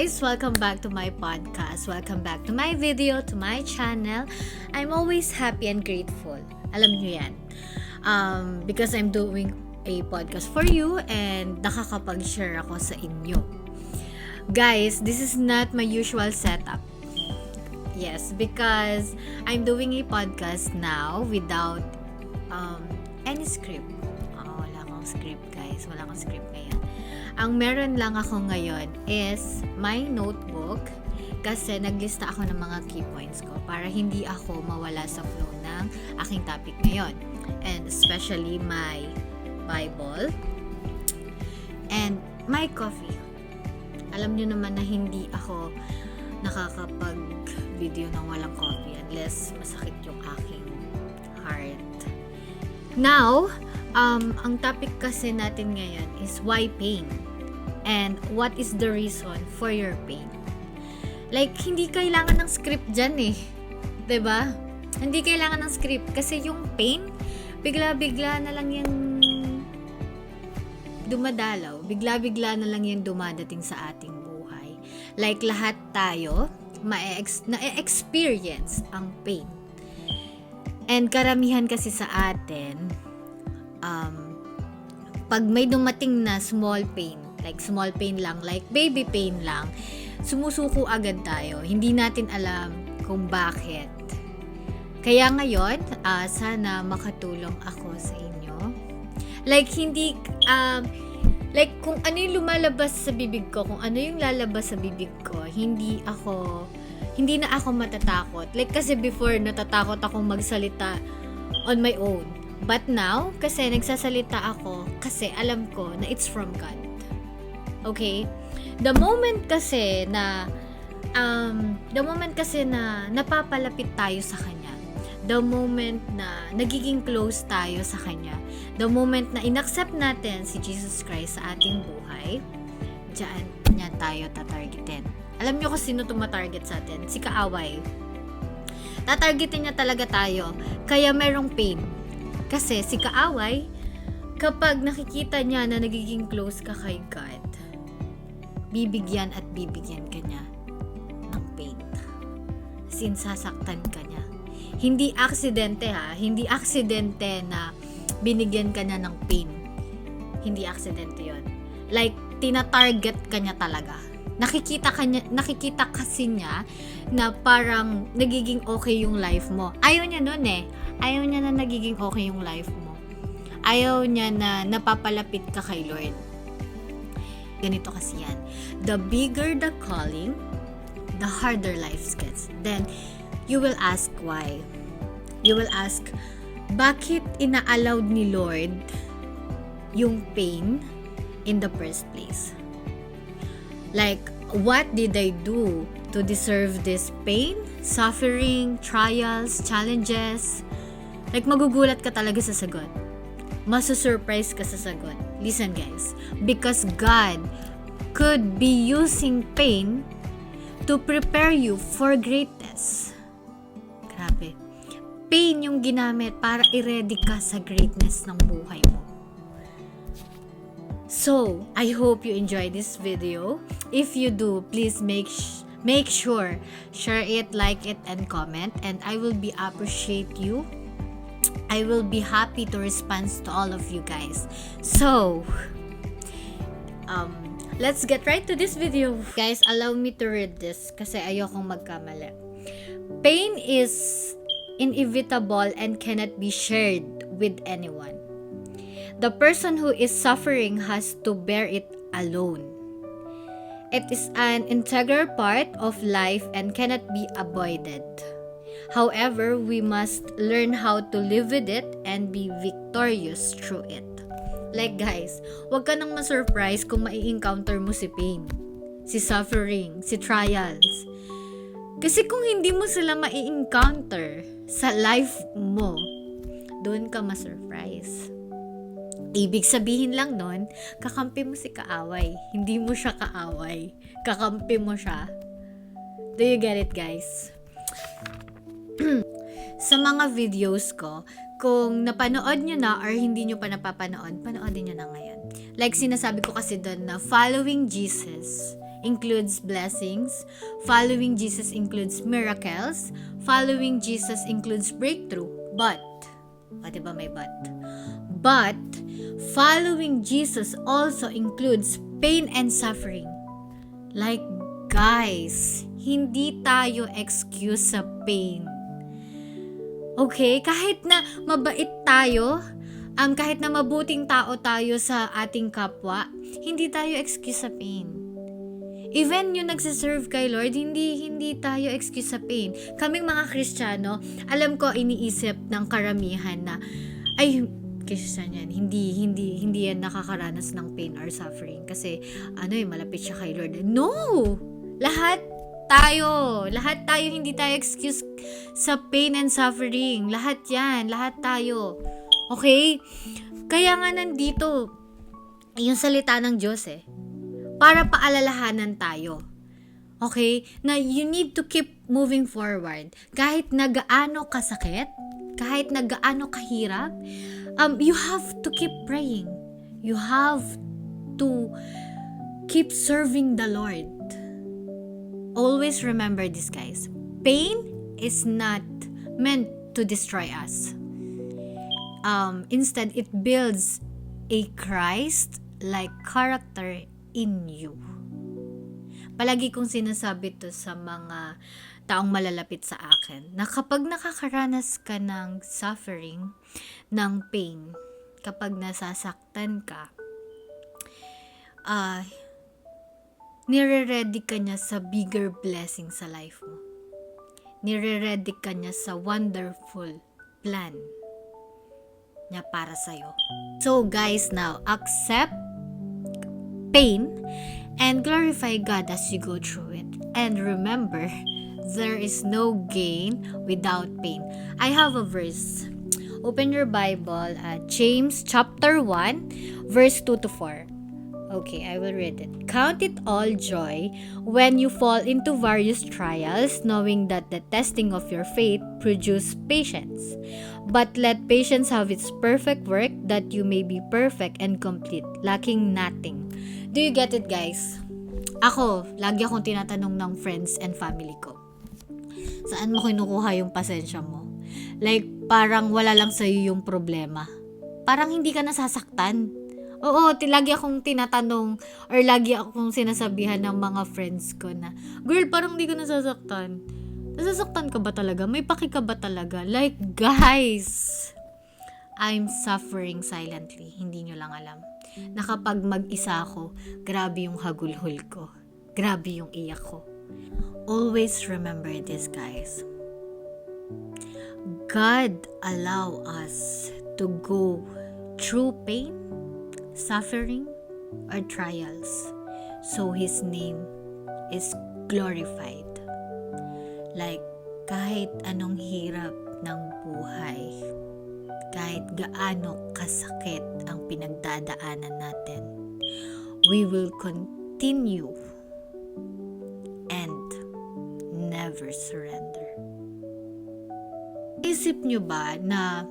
guys! Welcome back to my podcast. Welcome back to my video, to my channel. I'm always happy and grateful. Alam niyo yan. Because I'm doing a podcast for you and nakakapag-share ako sa inyo. Guys, this is not my usual setup. Yes, because I'm doing a podcast now without any script. Wala akong script, guys. Wala akong script ngayon. Ang meron lang ako ngayon is my notebook kasi naglista ako ng mga key points ko para hindi ako mawala sa flow ng aking topic ngayon. And especially my Bible and my coffee. Alam nyo naman na hindi ako nakakapag-video ng walang coffee unless masakit yung aking heart. Now, ang topic kasi natin ngayon is why pain? And what is the reason for your pain? Like, hindi kailangan ng script dyan eh. 'Di ba? Hindi kailangan ng script kasi yung pain, bigla-bigla na lang yung dumadalaw. Bigla-bigla na lang yung dumadating sa ating buhay. Like, lahat tayo na-experience ang pain. And karamihan kasi sa atin, pag may dumating na small pain, like small pain lang, like baby pain lang, sumusuko agad tayo. Hindi natin alam kung bakit. Kaya ngayon, sana makatulong ako sa inyo. Like, hindi, like kung ano yung lumalabas sa bibig ko, kung ano yung lalabas sa bibig ko, hindi na ako matatakot. Like, kasi before, natatakot akong magsalita on my own. But now, kasi nagsasalita ako, kasi alam ko na it's from God. Okay? The moment kasi na napapalapit tayo sa Kanya, the moment na nagiging close tayo sa Kanya, the moment na inaccept natin si Jesus Christ sa ating buhay, diyan niya tayo tatargetin. Alam niyo kung sino tumatarget sa atin? Si kaaway. Tatargetin niya talaga tayo. Kaya merong pain. Kasi si kaaway, kapag nakikita niya na nagiging close ka kay God, bibigyan at bibigyan ka niya ng pain. Sasaktan ka niya. Hindi aksidente ha. Hindi aksidente na binigyan ka niya ng pain. Hindi aksidente yon. Like, tinatarget ka niya talaga. Nakikita kasi niya na parang nagiging okay yung life mo. Ayaw niya nun eh. Ayaw niya na nagiging okay yung life mo. Ayaw niya na napapalapit ka kay Lord. Ganito kasi yan. The bigger the calling, the harder life gets. Then, you will ask why. You will ask, bakit ina-allowed ni Lord yung pain in the first place? Like, what did I do to deserve this pain, suffering, trials, challenges? Like, magugulat ka talaga sa sagot. Masusurprise ka sa sagot. Listen guys, because God could be using pain to prepare you for greatness. Grabe. Pain yung ginamit para i-ready ka sa greatness ng buhay mo. So, I hope you enjoy this video. If you do, please make sure share it, like it, and comment. And I will be appreciate you. I will be happy to respond to all of you guys. So, let's get right to this video. Guys, allow me to read this kasi ayokong magkamali. Pain is inevitable and cannot be shared with anyone. The person who is suffering has to bear it alone. It is an integral part of life and cannot be avoided. However, we must learn how to live with it and be victorious through it. Like guys, wag ka nang ma-surprise kung mai-encounter mo si pain, si suffering, si trials. Kasi kung hindi mo sila mai-encounter sa life mo, doon ka ma-surprise. Ibig sabihin lang nun, kakampi mo si kaaway. Hindi mo siya kaaway. Kakampi mo siya. Do you get it, guys? Sa mga videos ko, kung napanood nyo na or hindi nyo pa napapanood, panoodin nyo na ngayon. Like sinasabi ko kasi doon na following Jesus includes blessings. Following Jesus includes miracles. Following Jesus includes breakthrough. But, diba may but? But, following Jesus also includes pain and suffering. Like, guys, hindi tayo excuse sa pain. Okay? Kahit na mabait tayo, kahit na mabuting tao tayo sa ating kapwa, hindi tayo excuse sa pain. Even yung nagsiserve kay Lord, hindi tayo excuse sa pain. Kaming mga Kristiyano, alam ko iniisip ng karamihan na, ay, Kristyan yan, hindi yan nakakaranas ng pain or suffering. Kasi, malapit siya kay Lord. No! Lahat tayo hindi tayo excuse sa pain and suffering. Lahat tayo. Okay? Kaya nga nandito yung salita ng Diyos para paalalahanan tayo. Okay? Na you need to keep moving forward. Kahit na gaano kasakit, kahit na gaano kahirap, you have to keep praying. You have to keep serving the Lord. Always remember this, guys. Pain is not meant to destroy us. Instead, it builds a Christ-like character in you. Palagi kong sinasabi to sa mga taong malalapit sa akin, na kapag nakakaranas ka ng suffering, ng pain, kapag nasasaktan ka, nire-ready ka niya sa bigger blessing sa life mo. Nire-ready ka niya sa wonderful plan niya para sa'yo. So guys, now, accept pain and glorify God as you go through it. And remember, there is no gain without pain. I have a verse. Open your Bible at James chapter 1, verse 2 to 4. Okay, I will read it. Count it all joy when you fall into various trials, knowing that the testing of your faith produces patience. But let patience have its perfect work, that you may be perfect and complete, lacking nothing. Do you get it, guys? Ako, lagi akong tinatanong ng friends and family ko, saan mo kinukuha yung pasensya mo? Like, parang wala lang sa'yo yung problema. Parang hindi ka nasasaktan. Oo, lagi akong tinatanong or lagi akong sinasabihan ng mga friends ko na, girl, parang hindi ka nasasaktan. Nasasaktan ka ba talaga? May paki ka ba talaga? Like, guys, I'm suffering silently. Hindi nyo lang alam. Na kapag mag-isa ako, grabe yung hagulhol ko. Grabe yung iyak ko. Always remember this, guys. God allow us to go through pain, suffering, or trials, so His name is glorified. Like, kahit anong hirap ng buhay, kahit gaano kasakit ang pinagdadaanan natin, we will continue and never surrender. Isip nyo ba na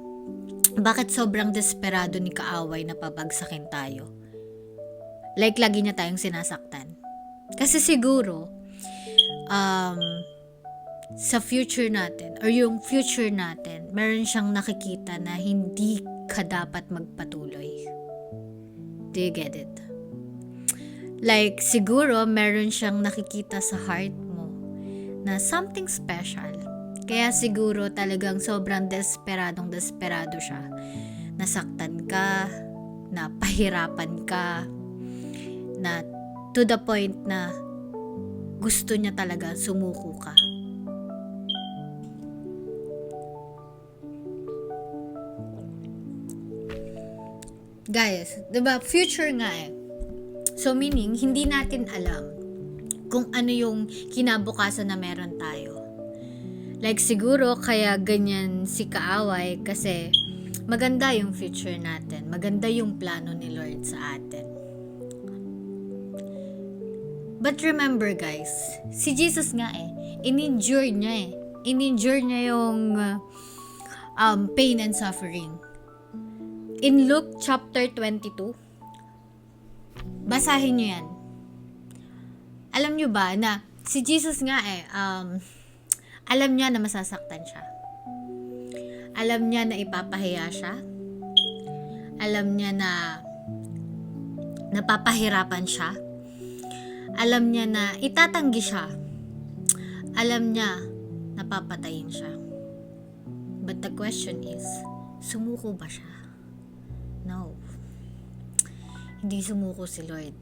bakit sobrang desperado ni kaaway na pabagsakin tayo? Like, lagi niya tayong sinasaktan. Kasi siguro, sa future natin, or yung future natin, meron siyang nakikita na hindi ka dapat magpatuloy. Do you get it? Like, siguro, meron siyang nakikita sa heart mo na something special. Kaya siguro talagang sobrang desperado siya. Nasaktan ka, napahirapan ka, na to the point na gusto niya talaga sumuko ka. Guys, 'di ba, future nga So meaning, hindi natin alam kung ano yung kinabukasan na meron tayo. Like, siguro kaya ganyan si kaaway kasi maganda yung future natin. Maganda yung plano ni Lord sa atin. But remember, guys, si Jesus nga in-endure niya in-endure niya yung pain and suffering. In Luke chapter 22, basahin niyo yan. Alam nyo ba na si Jesus nga alam niya na masasaktan siya. Alam niya na ipapahiya siya. Alam niya na napapahirapan siya. Alam niya na itatanggi siya. Alam niya na papatayin siya. But the question is, sumuko ba siya? No. Hindi sumuko si Lord.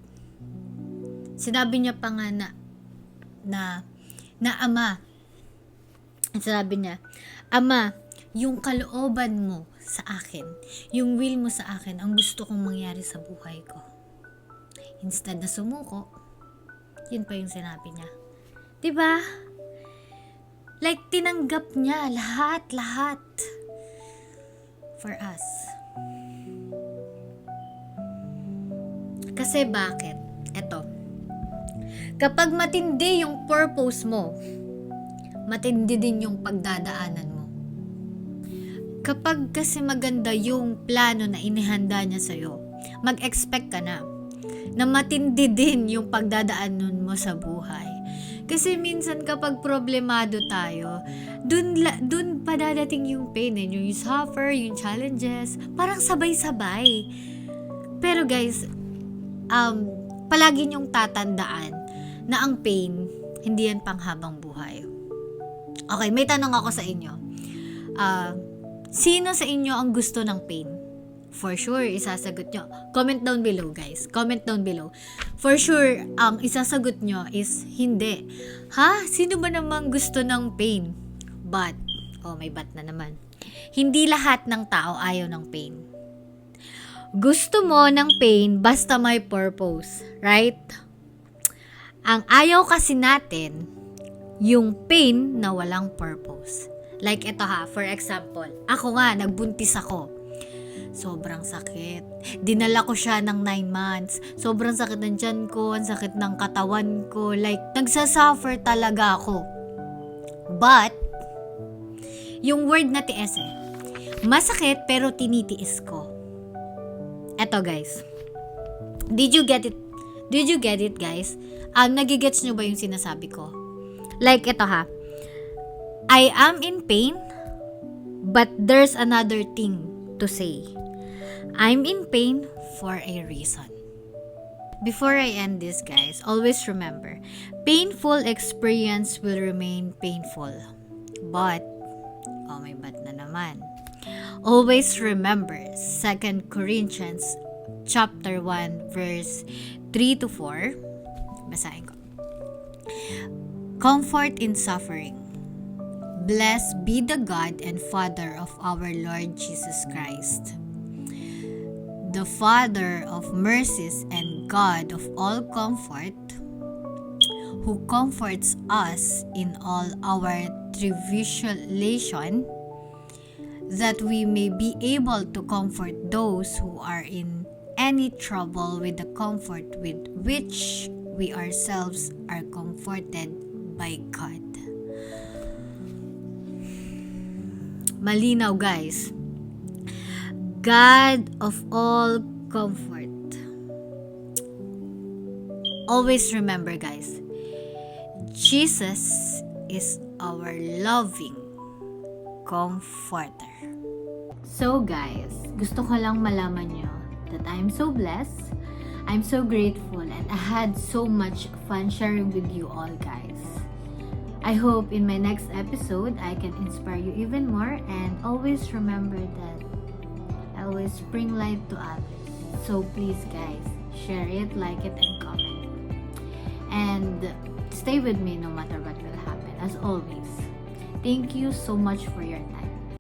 Sinabi niya pa nga na Ama. Sinabi niya, Ama, yung kalooban mo sa akin, yung will mo sa akin, ang gusto kong mangyari sa buhay ko. Instead na sumuko, yun pa yung sinabi niya. Diba? Like, tinanggap niya lahat for us. Kasi bakit? Eto. Kapag matindi yung purpose mo, matindi din yung pagdadaanan mo. Kapag kasi maganda yung plano na inihanda niya sa'yo, mag-expect ka na matindi din yung pagdadaanan mo sa buhay. Kasi minsan kapag problemado tayo, dun pa dadating yung pain, yung suffer, yung challenges, parang sabay-sabay. Pero guys, palagi niyong tatandaan na ang pain, hindi yan panghabang buhay. Okay, may tanong ako sa inyo. Sino sa inyo ang gusto ng pain? For sure, isasagot nyo. Comment down below, guys. Comment down below. For sure, ang isasagot nyo is hindi. Ha? Sino ba namang gusto ng pain? But, may but na naman. Hindi lahat ng tao ayaw ng pain. Gusto mo ng pain basta may purpose. Right? Ang ayaw kasi natin, yung pain na walang purpose. Like ito ha, for example, ako nga, nagbuntis ako. Sobrang sakit. Dinala ko siya ng 9 months. Sobrang sakit ng tiyan ko, ang sakit ng katawan ko. Like, nagsasuffer talaga ako. But, yung word na tiis masakit pero tinitiis ko. Eto guys. Did you get it? Did you get it guys? Nagigets nyo ba yung sinasabi ko? Like ito ha. I am in pain, but there's another thing to say. I'm in pain for a reason. Before I end this, guys, always remember, painful experience will remain painful. But, may but na naman. Always remember, 2 Corinthians chapter 1, verse 3 to 4. Basahin ko. Comfort in suffering. Blessed be the God and Father of our Lord Jesus Christ, the Father of mercies and God of all comfort, who comforts us in all our tribulation, that we may be able to comfort those who are in any trouble with the comfort with which we ourselves are comforted by God. Malinaw guys. God of all comfort. Always remember guys, Jesus is our loving comforter. So guys, gusto ko lang malaman nyo that I'm so blessed, I'm so grateful, and I had so much fun sharing with you all guys. I hope in my next episode, I can inspire you even more, and always remember that I always bring light to others. So please guys, share it, like it, and comment. And stay with me no matter what will happen. As always, thank you so much for your time.